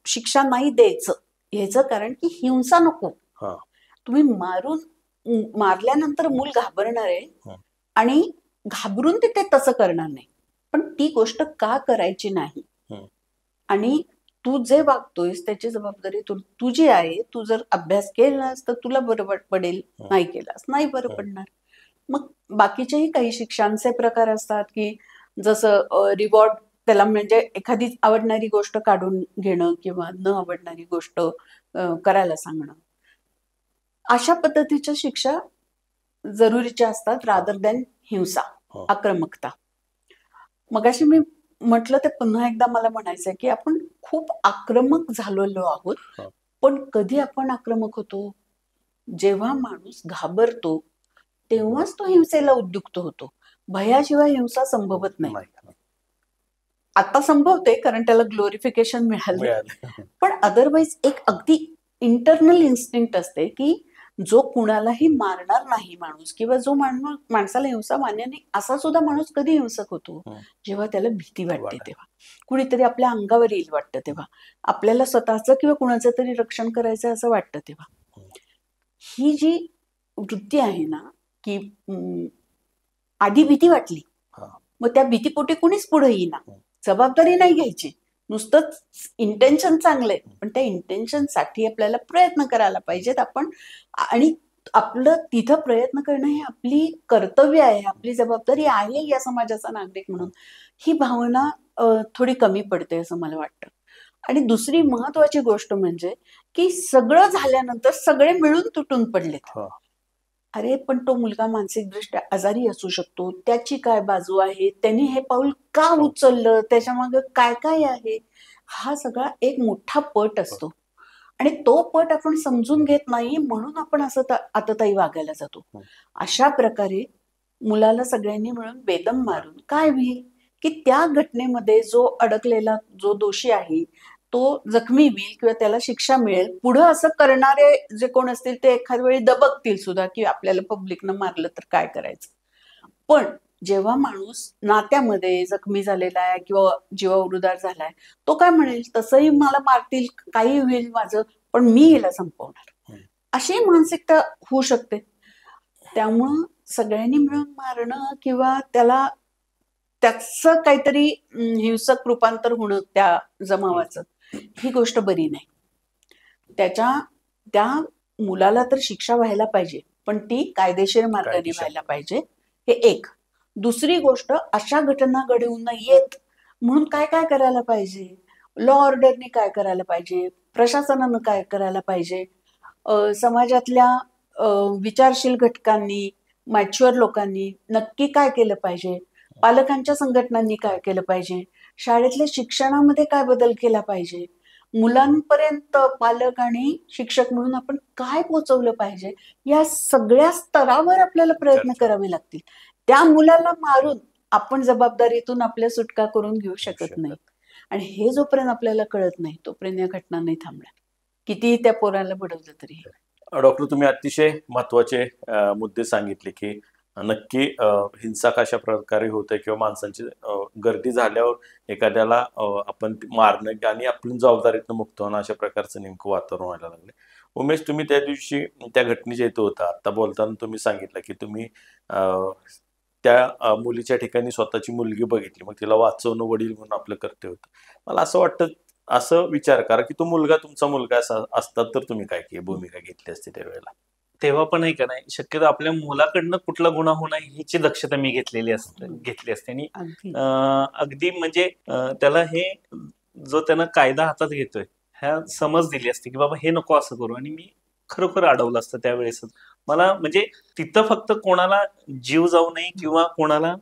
शिक्षा नाही द्यायचं ह्याचं कारण की हिंसा नको. तुम्ही मारल्यानंतर मूल घाबरणार आहे आणि घाबरून ते तसं करणार नाही, पण ती गोष्ट का करायची नाही. आणि तू जे वागतोयस त्याची जबाबदारी तुझी आहे. तू जर अभ्यास केलास तर तुला बरं पडेल, नाही केलास नाही बरं पडणार. मग बाकीचेही काही शिक्षांचे प्रकार असतात की जसं रिवॉर्ड, त्याला म्हणजे एखादी आवडणारी गोष्ट काढून घेणं किंवा न आवडणारी गोष्ट करायला सांगणं, अशा पद्धतीच्या शिक्षा जरुरीच्या असतात रादर दॅन हिंसा, आक्रमकता. मगाशी मी म्हटलं ते पुन्हा एकदा मला म्हणायचंय की आपण खूप आक्रमक झालेलो आहोत. पण कधी आपण आक्रमक होतो? जेव्हा माणूस घाबरतो तेव्हाच तो हिंसेला उद्युक्त होतो. भयाशिवाय हिंसा संभवत नाही. आता संभवते कारण त्याला ग्लोरिफिकेशन मिळालं, पण अदरवाईज एक अगदी इंटरनल इन्स्टिंक्ट असते की जो कुणालाही मारणार नाही माणूस, किंवा जो माणसाला हिंसा मान्य नाही असा सुद्धा माणूस कधी हिंसक होतो? जेव्हा त्याला भीती वाटते तेव्हा, कुणीतरी आपल्या अंगावर येईल वाटतं तेव्हा, आपल्याला स्वतःचं किंवा कुणाचं तरी रक्षण करायचं असं वाटतं तेव्हा. ही जी वृत्ती आहे ना की आधी भीती वाटली, मग त्या भीतीपोटी कुणीच पुढे येईना, जबाबदारी नाही घ्यायची, नुसतंच इंटेन्शन चांगलंय पण त्या इंटेन्शन साठी आपल्याला प्रयत्न करायला पाहिजेत आपण. आणि आपलं तिथं प्रयत्न करणं हे आपली कर्तव्य आहे, आपली जबाबदारी आहे या समाजाचा नागरिक म्हणून. ही भावना थोडी कमी पडते असं मला वाटतं. आणि दुसरी महत्वाची गोष्ट म्हणजे की सगळं झाल्यानंतर सगळे मिळून तुटून पडलेत. अरे पण तो मुलगा मानसिकदृष्ट्या आजारी असू शकतो, त्याची काय बाजू आहे, त्यांनी हे पाऊल का उचललं, त्याच्या मागे काय काय आहे, हा सगळा एक मोठा पट असतो. आणि तो पट आपण समजून घेत नाही म्हणून आपण असं आतताई वागायला जातो. अशा प्रकारे मुलाला सगळ्यांनी मिळून बेदम मारून काय होईल की त्या घटनेमध्ये जो अडकलेला, जो दोषी आहे तो जखमी होईल किंवा त्याला शिक्षा मिळेल. पुढं असं करणारे जे कोण असतील ते एखाद वेळी दबकतील सुद्धा की आपल्याला पब्लिकनं मारलं तर काय करायचं. पण जेव्हा माणूस नात्यामध्ये जखमी झालेला आहे किंवा जीवावृदार झालाय, तो काय म्हणेल, तसंही मला मारतील, काही होईल माझं, पण मी याला संपवणार, अशी मानसिकता होऊ शकते. त्यामुळं सगळ्यांनी मिळून मारणं किंवा त्याचं काहीतरी हिंसक रूपांतर होणं त्या जमावाचं, ही गोष्ट बरी नाही. त्या मुलाला तर शिक्षा व्हायला पाहिजे, पण ती कायदेशीर मार्गाने कायदेशीर. व्हायला पाहिजे. हे एक. दुसरी गोष्ट, अशा घटना घडवून न येत म्हणून काय काय करायला पाहिजे, लॉ ऑर्डरने काय करायला पाहिजे, प्रशासनानं काय करायला पाहिजे, समाजातल्या विचारशील घटकांनी, मॅच्युअर लोकांनी नक्की काय केलं पाहिजे, पालकांच्या संघटनांनी काय केलं पाहिजे, शाळेतल्या शिक्षणामध्ये काय बदल केला पाहिजे, मुलांपर्यंत पालक आणि शिक्षक म्हणून आपण काय पोहोचवलं पाहिजे, या सगळ्या स्तरावर आपल्याला प्रयत्न करावे लागतील. त्या मुलाला मारून आपण जबाबदारीतून आपल्या सुटका करून घेऊ शकत नाही. आणि हे जोपर्यंत आपल्याला कळत नाही तोपर्यंत या घटना नाही थांबणार, कितीही त्या पोराला बडवलं तरी. डॉक्टर, तुम्ही अतिशय महत्वाचे मुद्दे सांगितले की नक्की हिंसा कशा प्रकारे होते किंवा माणसांची गर्दी झाल्यावर एखाद्याला आपण मारणं आणि आपण जबाबदारीतनं मुक्त होणं अशा प्रकारचं नेमकं वातावरण व्हायला लागले. उमेश, तुम्ही त्या दिवशी त्या घटनेच्या इथं होता. आता बोलताना तुम्ही सांगितलं की तुम्ही त्या मुलीच्या ठिकाणी स्वतःची मुलगी बघितली, मग तिला वाचवणं वडील म्हणून आपलं कर्तव्य होतं. मला असं वाटतं, असं विचार करा की तो मुलगा तुमचा मुलगा असतात तर तुम्ही काय भूमिका घेतली असते त्यावेळेला? तेव्हा पण आहे का नाही, शक्यतो आपल्या मुलाकडनं कुठला गुन्हा होणार ह्याची दक्षता मी घेतली असते. आणि अगदी म्हणजे त्याला हे जो त्यानं कायदा हातात घेतोय ह्या समज दिली असते की बाबा हे नको असं करू, आणि मी खरोखर अडवलं असतं त्यावेळेसच. मला म्हणजे तिथं फक्त कोणाला जीव जाऊ नये किंवा कोणाला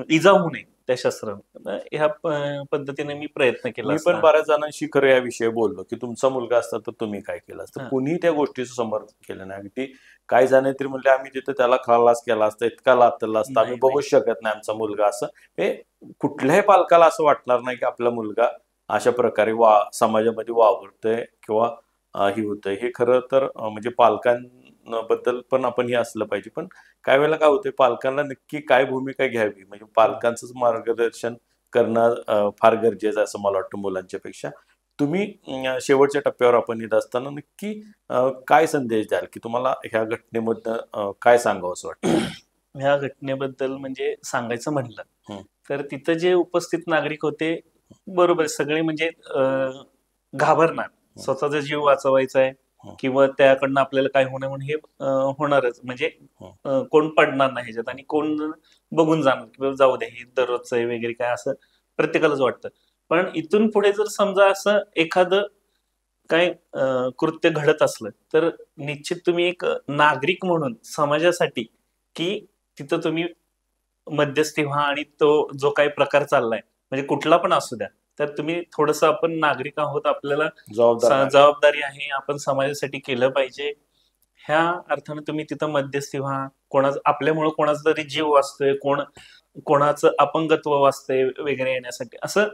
इजा होऊ नये त्या शस्त्रानं, ह्या पद्धतीने मी प्रयत्न केला. मी पण बऱ्याच जणांशी खरं या विषयी बोललो की तुमचा मुलगा असता तर तुम्ही काय केलं असतं. कुणीही त्या गोष्टीचं समर्थन केलं नाही. अगदी काही जण तरी म्हणले आम्ही तिथं त्याला खलास केला असता, इतका लातला असता, आम्ही बघूच शकत नाही आमचा मुलगा असं. हे कुठल्याही पालकाला असं वाटणार नाही की आपला मुलगा अशा प्रकारे समाजामध्ये वावरतोय किंवा ही होतंय. हे खरं तर म्हणजे पालकांबद्दल पण आपण हे असलं पाहिजे. पण काही वेळेला काय होतंय, पालकांना नक्की काय भूमिका घ्यावी, म्हणजे पालकांचंच मार्गदर्शन करणं फार गरजेचं आहे असं मला वाटतं मुलांच्या पेक्षा. तुम्ही शेवटच्या टप्प्यावर आपण येत असताना नक्की काय संदेश द्याल की तुम्हाला ह्या घटनेमधनं काय सांगावं असं वाटतं? ह्या घटनेबद्दल म्हणजे सांगायचं म्हणलं तर तिथं जे उपस्थित नागरिक होते, बरोबर सगळे म्हणजे घाबरणार, स्वतःचा जीव वाचवायचा आहे किंवा त्याकडनं आपल्याला काय होणं म्हणून हे होणारच, म्हणजे कोण पडणार नाही ह्याच्यात आणि कोण बघून जाणार किंवा जाऊ दे हे दररोजचं आहे वगैरे काय असं प्रत्येकालाच वाटतं. पण इथून पुढे जर समजा असं एखादं काय कृत्य घडत असलं तर निश्चित तुम्ही एक नागरिक म्हणून समाजासाठी की तिथं तुम्ही मध्यस्थी व्हा आणि तो जो काही प्रकार चाललाय म्हणजे कुठला पण असू द्या, तर तुम्ही थोडस, आपण नागरिक आहोत, आपल्याला जबाबदारी आहे, आपण समाजासाठी केलं पाहिजे. ह्या अर्थाने तुम्ही तिथं मध्यस्थी व्हा. आपल्यामुळे कोणाचा तरी जीव वाचतोय, कोणाचं अपंगत्व वाचतंय वगैरे येण्यासाठी असं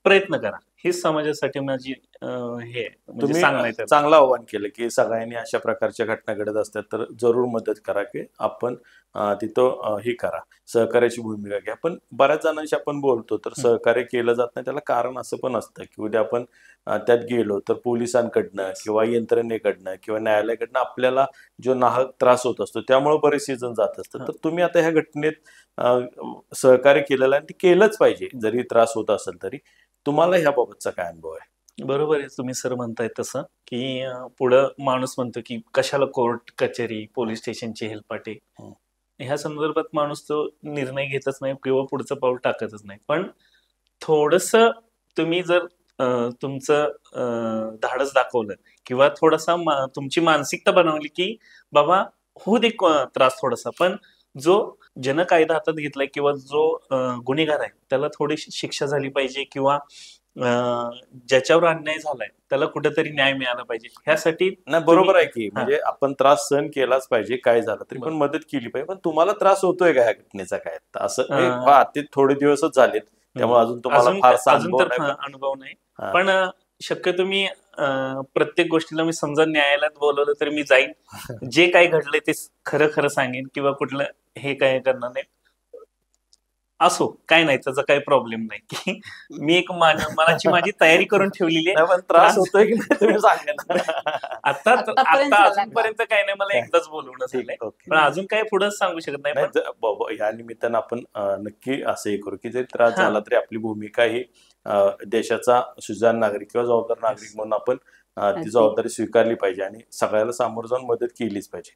प्रयत्न करा. हेच समाजासाठी माझी हे म्हणजे सांगण्याचं. चांगलं आव्हान केलं की सगळ्यांनी अशा प्रकारच्या घटना घडत असतात तर जरूर मदत करा की आपण तिथं हे करा, सहकार्याची भूमिका घ्या. पण बऱ्याच जणांशी आपण बोलतो तर सहकार्य केलं जात नाही. त्याला कारण असं पण असतं की उद्या आपण त्यात गेलो तर पोलिसांकडनं किंवा यंत्रणेकडनं किंवा न्यायालयाकडनं आपल्याला जो नाहक त्रास होत असतो, त्यामुळे बरेचसे जण जात असतात. तर तुम्ही आता ह्या घटनेत सहकार्य केलेलं आहे आणि ते केलंच पाहिजे जरी त्रास होत असेल तरी. तुम्हाला ह्या बाबतचा काय अनुभव आहे? बरोबर आहे, तुम्ही सर म्हणताय तसं की पुढं माणूस म्हणतो की कशाला कोर्ट कचेरी पोलीस स्टेशनची हेलपाटे, ह्या संदर्भात माणूस तो निर्णय घेतच नाही किंवा पुढचं पाऊल टाकतच नाही. पण थोडस तुम्ही जर तुमचं धाडस दाखवलं किंवा थोडासा तुमची मानसिकता बनवली की बाबा होऊ दे त्रास थोडासा, पण जो ज्यानं कायदा हातात घेतलाय किंवा जो गुन्हेगार आहे त्याला थोडीशी शिक्षा झाली पाहिजे किंवा ज्याच्यावर अन्याय झालाय त्याला कुठेतरी न्याय मिळाला पाहिजे. ह्यासाठी नाही, बरोबर आहे की म्हणजे आपण त्रास सहन केलाच पाहिजे, काय झालं तरी पण मदत केली पाहिजे. पण तुम्हाला त्रास होतोय का ह्या घटनेचा काय? असं ते थोडे दिवसच झालेत त्यामुळे अजून तुम्हाला फार अनुभव नाही. पण शक्यतो मी प्रत्येक गोष्टीला मी समजा न्यायालयात बोलवलं तर मी जाईन, जे काही घडलंय ते खरं खरं सांगेन किंवा कुठलं हे काय करणार नाही. असो, काय नाही, त्याचा काही प्रॉब्लेम नाही की मी एक मनाची माझी तयारी करून ठेवलेली आहे. नाही, पण त्रास होतोय की नाही तुम्ही सांगा ना. आता आतापर्यंत आता झाला अजूनपर्यंत काही नाही, मला एकदाच बोलवणं झालंय, ठीक, ओके. पण अजून काही पुढे सांगू शकत नाही. नाही, पण या निमित्तानं आपण नक्की असं हे करू की जरी त्रास हा. झाला तरी आपली भूमिका ही देशाचा सुजाण नागरिक किंवा जबाबदार नागरिक म्हणून आपण ती अगदी. जबाबदारी स्वीकारली पाहिजे आणि सगळ्याला सामोरं जाऊन मदत केलीच पाहिजे.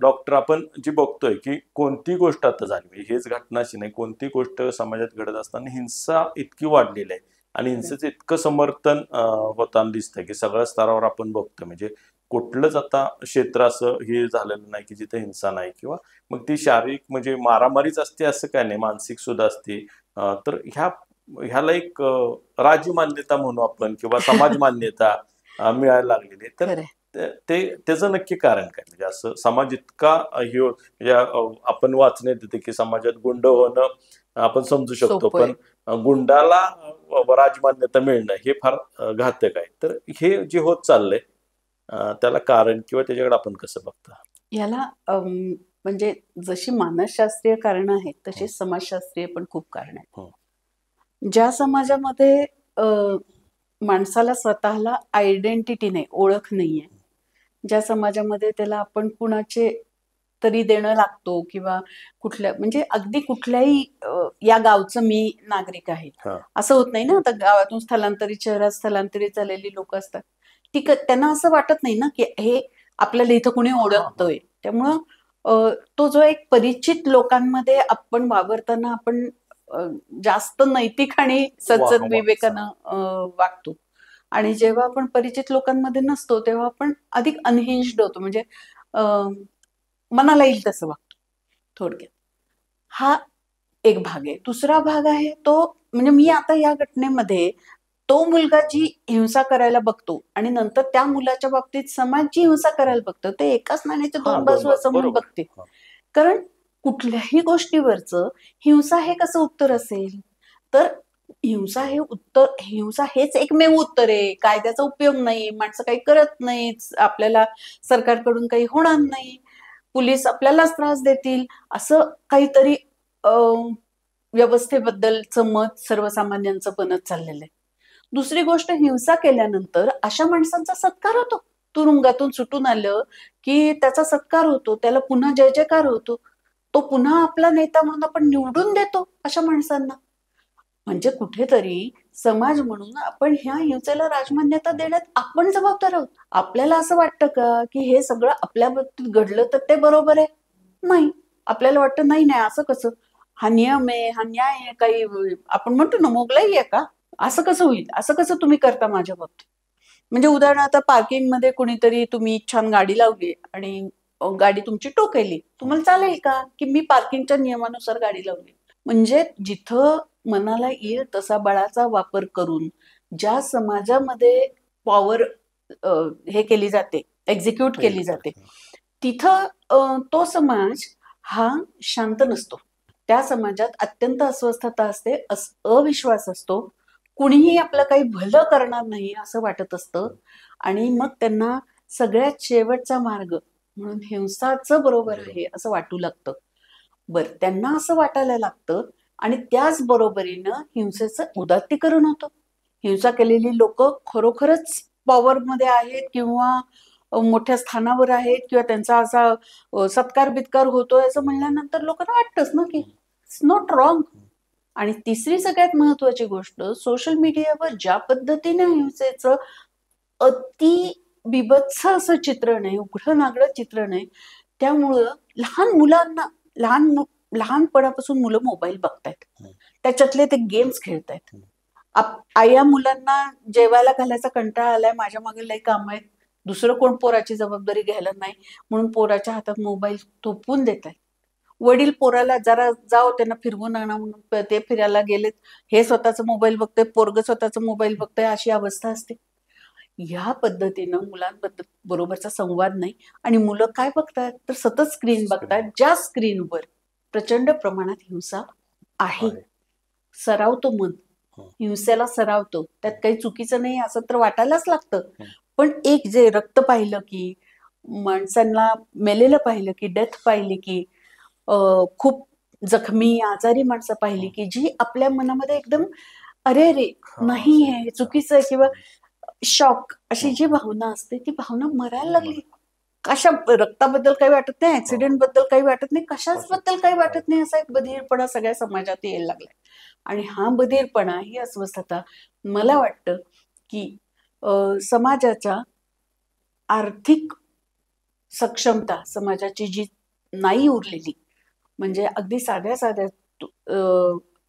डॉक्टर, आपण जी बघतोय की कोणती गोष्ट आता झाली, म्हणजे हेच घटनाची नाही, कोणती गोष्ट समाजात घडत असताना हिंसा इतकी वाढलेली आहे आणि हिंसेचं इतकं समर्थन होताना दिसतंय की सगळ्या स्तरावर आपण बघतोय. म्हणजे कुठलंच आता क्षेत्र असं हे झालेलं नाही की जिथे हिंसा नाही, किंवा मग ती शारीरिक म्हणजे मारामारीच असते असं काय नाही, मानसिक सुद्धा असते. तर ह्याला एक राज्य मान्यता म्हणू आपण किंवा समाज मान्यता मिळायला लागलेली आहे. तर खरंय. त्याचं नक्की कारण काय? म्हणजे असं समाज इतका म्हणजे आपण वाचण्यात येते की समाजात गुंड होणं आपण समजू शकतो, सोपं आहे. पण गुंडाला राजमान्यता मिळणं हे फार घातक आहे. तर हे जे होत चाललंय त्याला कारण किंवा त्याच्याकडे आपण कसं बघता? याला म्हणजे जशी मानसशास्त्रीय कारणं आहेत तशी समाजशास्त्रीय पण खूप कारण आहेत. ज्या समाजामध्ये माणसाला स्वतःला आयडेंटिटी नाही, ओळख नाहीये, ज्या समाजामध्ये त्याला आपण कुणाचे तरी देणं लागतो किंवा कुठल्या म्हणजे अगदी कुठल्याही या गावचं मी नागरिक आहे असं होत नाही ना. आता गावातून स्थलांतरित शहरात स्थलांतरित झालेली लोक असतात, त्यांना असं वाटत नाही ना की हे आपल्याला इथं कुणी ओळखतोय. त्यामुळं तो जो एक परिचित लोकांमध्ये आपण वावरताना आपण जास्त नैतिक आणि सज्जन विवेकानं वागतो, आणि जेव्हा आपण परिचित लोकांमध्ये नसतो तेव्हा आपण अधिक अनहिंज्ड होतो, म्हणजे मनाला येईल तसं वागतो. थोडक्यात हा एक भाग आहे. दुसरा भाग आहे तो म्हणजे मी आता या घटनेमध्ये तो मुलगा जी हिंसा करायला बघतो आणि नंतर त्या मुलाच्या बाबतीत समाज जी हिंसा करायला बघतो, ते एकाच नाण्याच्या दोन बाजू असं म्हणून बघते. कारण कुठल्याही गोष्टीवरचं हिंसा हे कसं उत्तर असेल? तर हिंसा हेच एकमेव उत्तर आहे. कायद्याचा उपयोग नाही, माणसं काही करत नाहीत, आपल्याला सरकारकडून काही होणार नाही, पोलीस आपल्यालाच त्रास देतील, असं काहीतरी व्यवस्थेबद्दलचं मत सर्वसामान्यांचं बनत चाललेलं आहे. दुसरी गोष्ट, हिंसा केल्यानंतर अशा माणसांचा सत्कार होतो. तुरुंगातून सुटून आलं की त्याचा सत्कार होतो, त्याला पुन्हा जय जयकार होतो, तो पुन्हा आपला नेता म्हणून आपण निवडून देतो अशा माणसांना. म्हणजे कुठेतरी समाज म्हणून आपण ह्या हिंसेला राजमान्यता देण्यात आपण जबाबदार आहोत. आपल्याला असं वाटतं का की हे सगळं आपल्या बाबतीत घडलं तर ते बरोबर आहे? नाही. आपल्याला वाटतं नाही नाही असं कसं, हा नियम आहे, हा न्याय आहे, काही आपण म्हणतो ना मोगलाई आहे का, असं कसं होईल, असं कसं तुम्ही करता माझ्या बाबतीत. म्हणजे उदाहरणार्थ पार्किंगमध्ये कुणीतरी तुम्ही छान गाडी लावली आणि गाडी तुमची टोकायली, तुम्हाला चालेल का की मी पार्किंगच्या नियमानुसार गाडी लावली? म्हणजे जिथं मनाला येईल तसा बळाचा वापर करून ज्या समाजामध्ये पॉवर हे केली जाते, एक्झिक्यूट केली जाते, तिथं तो समाज हा शांत नसतो. त्या समाजात अत्यंत अस्वस्थता असते, अविश्वास असतो, कुणीही आपलं काही भलं करणार नाही असं वाटत असतं, आणि मग त्यांना सगळ्यात शेवटचा मार्ग म्हणून हिंसाचं बरोबर आहे असं वाटू लागतं. बरं, त्यांना असं वाटायला लागतं आणि त्याच बरोबरीनं हिंसेचं उदात्तीकरण होतं. हिंसा केलेली लोक खरोखरच पॉवरमध्ये आहेत किंवा मोठ्या स्थानावर आहेत किंवा त्यांचा असा सत्कार बित्कार होतोय असं म्हणल्यानंतर लोकांना वाटतंच ना की इट्स नॉट रॉंग. आणि तिसरी सगळ्यात महत्वाची गोष्ट, सोशल मीडियावर ज्या पद्धतीने हिंसेचं अति बिभत्स असं चित्रण आहे, उघडं नागडं चित्रण आहे, त्यामुळं लहान मुलांना लहानपणापासून मुलं मोबाईल बघतायत, त्याच्यातले ते गेम्स खेळतायत. आया मुलांना जेवायला घालायचा कंटाळा आलाय, माझ्या मागे लय काम आहेत, दुसरं कोण पोराची जबाबदारी घ्यायला नाही म्हणून पोराच्या हातात मोबाईल थोपवून देत आहेत. वडील पोराला जरा जाओ त्यांना फिरवून आणा म्हणून ते फिरायला गेलेत, हे स्वतःचा मोबाईल बघतोय, पोरग स्वतःचा मोबाईल बघतोय, अशी अवस्था असते. ह्या पद्धतीनं मुलांबरोबरचा संवाद नाही, आणि मुलं काय बघतात तर सतत स्क्रीन बघतात, ज्या स्क्रीनवर प्रचंड प्रमाणात हिंसा आहे. सरावतो मन, हिंसेला सरावतो, त्यात काही चुकीचं नाही असं तर वाटायलाच लागतं. पण एक जे रक्त पाहिलं की, माणसांना मेलेलं पाहिलं की, डेथ पाहिली की खूप जखमी आजारी माणसं पाहिली की जी आपल्या मनामध्ये एकदम अरे अरे नाही हे चुकीचं आहे किंवा शॉक अशी जी भावना असते ती भावना मरायला लागली. कशा रक्ताबद्दल काही वाटत नाही, ऍक्सिडेंट बद्दल काही वाटत नाही, कशाच बद्दल काही वाटत नाही, असा एक बधीरपणा सगळ्या समाजात यायला लागलाय. आणि हा बधीरपणा ही अस्वस्थता मला वाटतं की समाजाच्या आर्थिक सक्षमता समाजाची जी नाही उरलेली, म्हणजे अगदी साध्या साध्या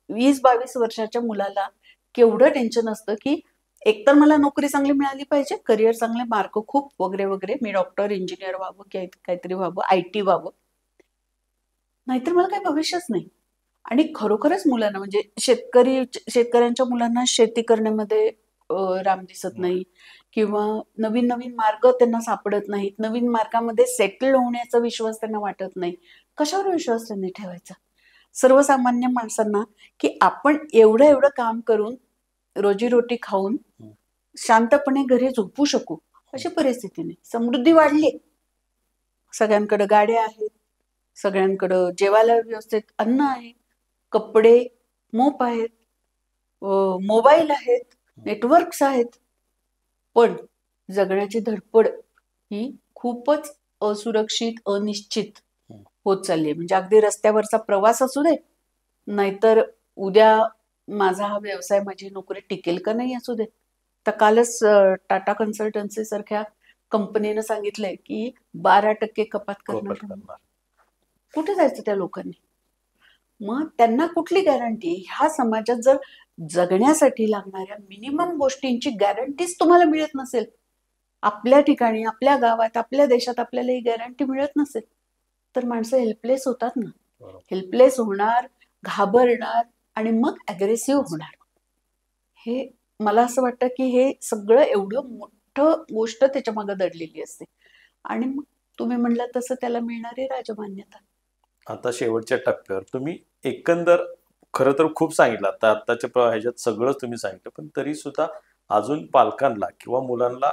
20-22 वर्षाच्या मुलाला केवढं टेन्शन असतं की एकतर मला नोकरी चांगली मिळाली पाहिजे, करिअर चांगले, मार्क खूप वगैरे वगैरे, मी डॉक्टर इंजिनियर व्हावं, काहीतरी व्हावं, IT व्हावं, नाहीतर मला काही भविष्यच नाही. आणि खरोखरच मुलांना म्हणजे शेतकऱ्यांच्या मुलांना शेती करण्यामध्ये राम दिसत नाही किंवा नवीन नवीन मार्ग त्यांना सापडत नाहीत, नवीन मार्गामध्ये सेटल होण्याचा विश्वास त्यांना वाटत नाही. कशावर विश्वास त्यांनी ठेवायचा सर्वसामान्य माणसांना की आपण एवढं एवढं काम करून रोजीरोटी खाऊन शांतपणे घरी झोपू शकू अशी परिस्थिती नाही. समृद्धी वाढली, सगळ्यांकडे गाड्या आहेत, सगळ्यांकडं जेवायला व्यवस्थित अन्न आहे, कपडे मोप आहेत, मोबाईल आहेत, नेटवर्क्स आहेत, पण जगण्याची धडपड ही खूपच असुरक्षित अनिश्चित होत चालली आहे. म्हणजे अगदी रस्त्यावरचा प्रवास असू दे, नाहीतर उद्या माझा हा व्यवसाय, माझी नोकरी टिकेल का नाही असू दे. तर कालच टाटा कन्सल्टन्सी सारख्या कंपनीनं सांगितलंय की 12% कपात करणार. कुठे जायचं त्या लोकांनी? मग त्यांना कुठली गॅरंटी? ह्या समाजात जर जगण्यासाठी लागणाऱ्या मिनिमम गोष्टींची गॅरंटीच तुम्हाला मिळत नसेल, आपल्या ठिकाणी, आपल्या गावात, आपल्या देशात आपल्याला ही गॅरंटी मिळत नसेल, तर माणसं हेल्पलेस होतात ना. हेल्पलेस होणार, घाबरणार आणि मग अग्रेसिव्ह होणार. हे मला असं वाटतं की हे सगळं एवढं मोठं गोष्ट त्याच्या मागे दडलेली असते. आणि मग तुम्ही म्हणलं तसं त्याला मिळणारी राजमान्यता. आता शेवटच्या टप्प्यावर तुम्ही एकंदर खरं तर खूप सांगितलं, आता आत्ताच्या ह्याच्यात सगळंच तुम्ही सांगितलं, पण तरी सुद्धा अजून पालकांना किंवा मुलांना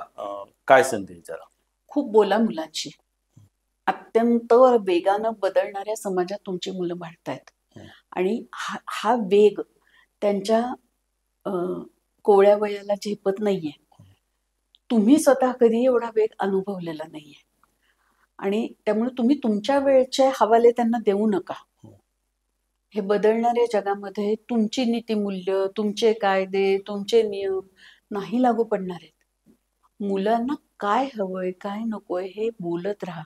काय संदेश द्याल? खूप बोला मुलांशी. अत्यंत वेगानं बदलणाऱ्या समाजात तुमची मुलं वाढतायत आणि हा वेग त्यांच्या कोवळ्या वयाला झेपत नाहीये. तुम्ही स्वतः कधी एवढा वेग अनुभवलेला नाहीये आणि त्यामुळे तुम्ही तुमच्या वेळेचे हवाले त्यांना देऊ नका. हे बदलणाऱ्या जगामध्ये तुमची नीतिमूल्य, तुमचे कायदे, तुमचे नियम नाही लागू पडणार आहेत. मुलांना काय हवंय, काय नकोय हे बोलत राहा.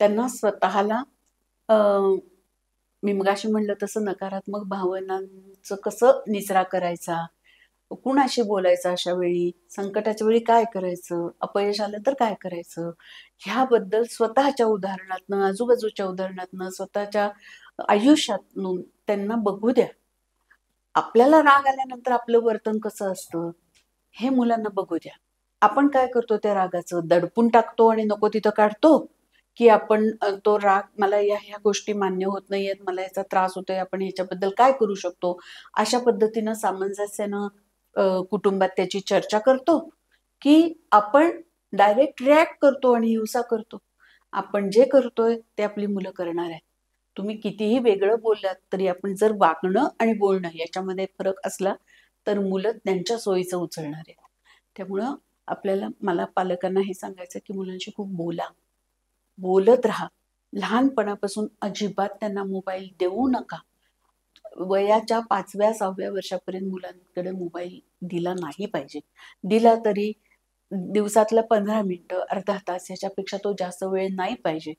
त्यांना स्वतःला मी मगाशी म्हणलं तसं नकारात्मक भावनांचं कसं निचरा करायचा, कुणाशी बोलायचं, अशा वेळी संकटाच्या वेळी काय करायचं, अपयश आलं तर काय करायचं, ह्याबद्दल स्वतःच्या उदाहरणातनं, आजूबाजूच्या उदाहरणातनं, स्वतःच्या आयुष्यातून त्यांना बघू द्या. आपल्याला राग आल्यानंतर आपलं वर्तन कसं असतं हे मुलांना बघू द्या. आपण काय करतो त्या रागाचं, दडपून टाकतो आणि नको तिथं काढतो, की आपण तो राग, मला ह्या गोष्टी मान्य होत नाहीयेत, मला याचा त्रास होतोय, आपण ह्याच्याबद्दल काय करू शकतो, अशा पद्धतीनं सामंजस्यानं कुटुंबात त्याची चर्चा करतो, की आपण डायरेक्ट रिॲक्ट करतो आणि हिंसा करतो. आपण जे करतोय ते आपली मुलं करणार आहेत. तुम्ही कितीही वेगळं बोललात तरी आपण जर वागणं आणि बोलणं याच्यामध्ये फरक असला तर मुलं त्यांच्या सोयीचं उचलणार आहेत. त्यामुळं मला पालकांना हे सांगायचं की मुलांशी खूप बोलत राहा. लहानपणापासून अजिबात त्यांना मोबाईल देऊ नका. वयाच्या 5व्या-6व्या वर्षापर्यंत मुलांकडे मोबाईल दिला नाही पाहिजे. दिला तरी दिवसातलं 15 मिनिटं, अर्धा तास, याच्यापेक्षा तो जास्त वेळ नाही पाहिजे.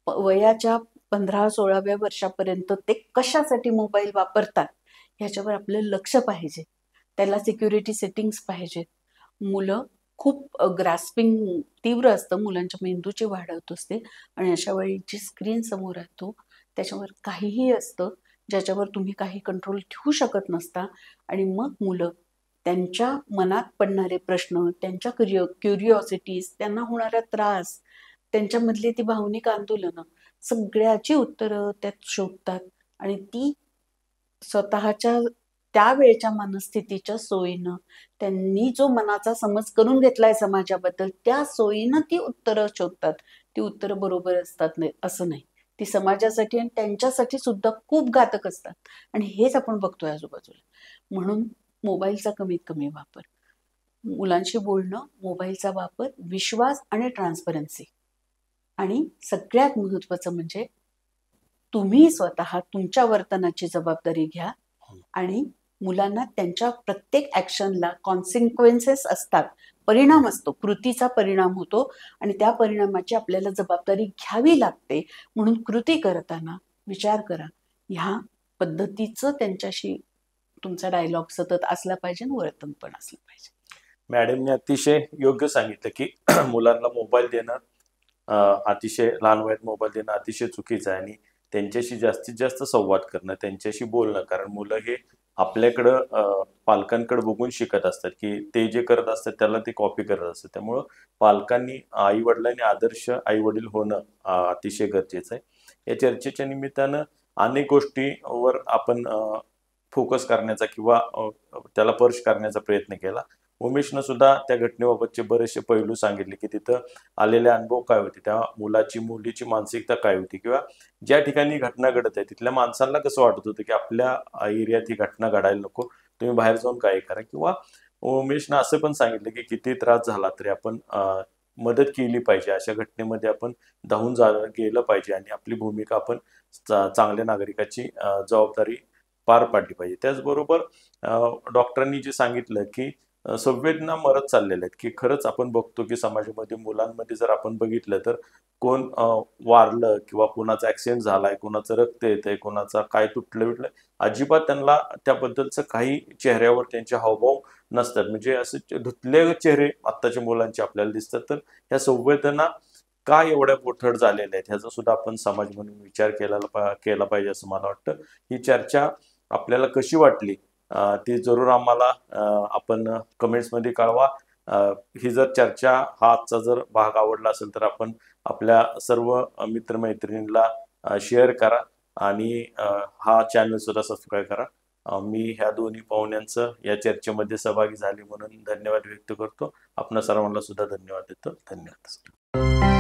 वयाच्या 15-16व्या वर्षापर्यंत ते कशासाठी मोबाईल वापरतात ह्याच्यावर आपलं लक्ष पाहिजे. त्याला सिक्युरिटी सेटिंग्स पाहिजेत. मुलं खूप ग्रास्पिंग तीव्र असतं, मुलांच्या मेंदूची वाढ होत असते आणि अशा वेळी जी स्क्रीन समोर येतो त्याच्यावर काहीही असतं ज्याच्यावर तुम्ही काही कंट्रोल ठेवू शकत नसता आणि मग मुलं त्यांच्या मनात पडणारे प्रश्न, त्यांच्या क्युरिओसिटीज, त्यांना होणारा त्रास, त्यांच्यामधली ती भावनिक आंदोलनं सगळ्याची उत्तरं त्यात शोधतात आणि ती स्वतःच्या त्यावेळच्या मनस्थितीच्या सोयीनं, त्यांनी जो मनाचा समज करून घेतलाय समाजाबद्दल त्या सोयीनं ती उत्तरं शोधतात. ती उत्तरं बरोबर असतात नाही असं नाही, ती समाजासाठी आणि त्यांच्यासाठी सुद्धा खूप घातक असतात. आणि हेच आपण बघतोय आजूबाजूला. म्हणून मोबाईलचा कमीत कमी वापर, मुलांशी बोलणं, मोबाईलचा वापर, विश्वास आणि ट्रान्सपरन्सी, आणि सगळ्यात महत्वाचं म्हणजे तुम्ही स्वतः तुमच्या वर्तनाची जबाबदारी घ्या. आणि मुलांना त्यांच्या प्रत्येक ऍक्शनला कॉन्सिक्वेन्सेस असतात, परिणाम असतो, कृतीचा परिणाम होतो आणि त्या परिणामाची आपल्याला जबाबदारी घ्यावी लागते. म्हणून कृती करताना विचार करा, ह्या पद्धतीचं त्यांच्याशी तुमचा डायलॉग सतत असला पाहिजे आणि वर्तन पण असलं पाहिजे. मॅडमने अतिशय योग्य सांगितलं की मुलांना मोबाईल देणं अतिशय लहान वयात मोबाईल देणं अतिशय चुकीचं आहे आणि त्यांच्याशी जास्तीत जास्त संवाद करणं, त्यांच्याशी बोलणं. कारण मुलं हे आपल्याकडं पालकांकडे बघून शिकत असतात की ते जे करत असतात त्याला ते कॉपी करत असतात. त्यामुळं पालकांनी, आई वडिलांनी आदर्श आई वडील होणं अतिशय गरजेचं आहे. या चर्चेच्या निमित्तानं अनेक गोष्टीवर आपण फोकस करण्याचा किंवा त्याला पर्श करण्याचा प्रयत्न केला. उमेशनं सुद्धा त्या घटनेबाबतचे बरेचसे पैलू सांगितले की तिथं आलेले अनुभव काय होते, त्या मुलीची मानसिकता काय होती, किंवा ज्या ठिकाणी घटना घडत आहे तिथल्या माणसांना कसं वाटत होतं की आपल्या एरियात ही घटना घडायला नको, तुम्ही बाहेर जाऊन काय करा. किंवा उमेशनं असं पण सांगितलं की किती त्रास झाला तरी आपण मदत केली पाहिजे, अशा घटनेमध्ये आपण धावून गेलं पाहिजे आणि आपली भूमिका आपण चांगल्या नागरिकाची जबाबदारी पार पाडली पाहिजे. त्याचबरोबर डॉक्टरांनी जे सांगितलं की संवेदना मरत चाललेल्या आहेत, की खरंच आपण बघतो की समाजामध्ये मुलांमध्ये जर आपण बघितलं तर कोण वारलं किंवा कोणाचा ऍक्सिडेंट झालाय, कोणाचं रक्त येतंय, कोणाचा काय तुटलं अजिबात त्यांना त्याबद्दलचं काही चेहऱ्यावर त्यांचे हावभाव नसतात. म्हणजे असे धुतले चेहरे आत्ताच्या मुलांचे आपल्याला दिसतात. तर ह्या संवेदना का एवढ्या बोथट झालेल्या आहेत ह्याचा सुद्धा आपण समाज म्हणून विचार केला पाहिजे असं मला वाटतं. ही चर्चा आपल्याला कशी वाटली ती जरूर आम्हाला आपण कमेंट्समध्ये कळवा. ही जर चर्चा, हा आजचा जर भाग आवडला असेल तर आपण आपल्या सर्व मित्रमैत्रिणींना शेअर करा आणि हा चॅनल सुद्धा सबस्क्राईब करा. मी ह्या दोन्ही पाहुण्यांचं या चर्चेमध्ये सहभागी झाले म्हणून धन्यवाद व्यक्त करतो. आपणा सर्वांना सुद्धा धन्यवाद देतो. धन्यवाद.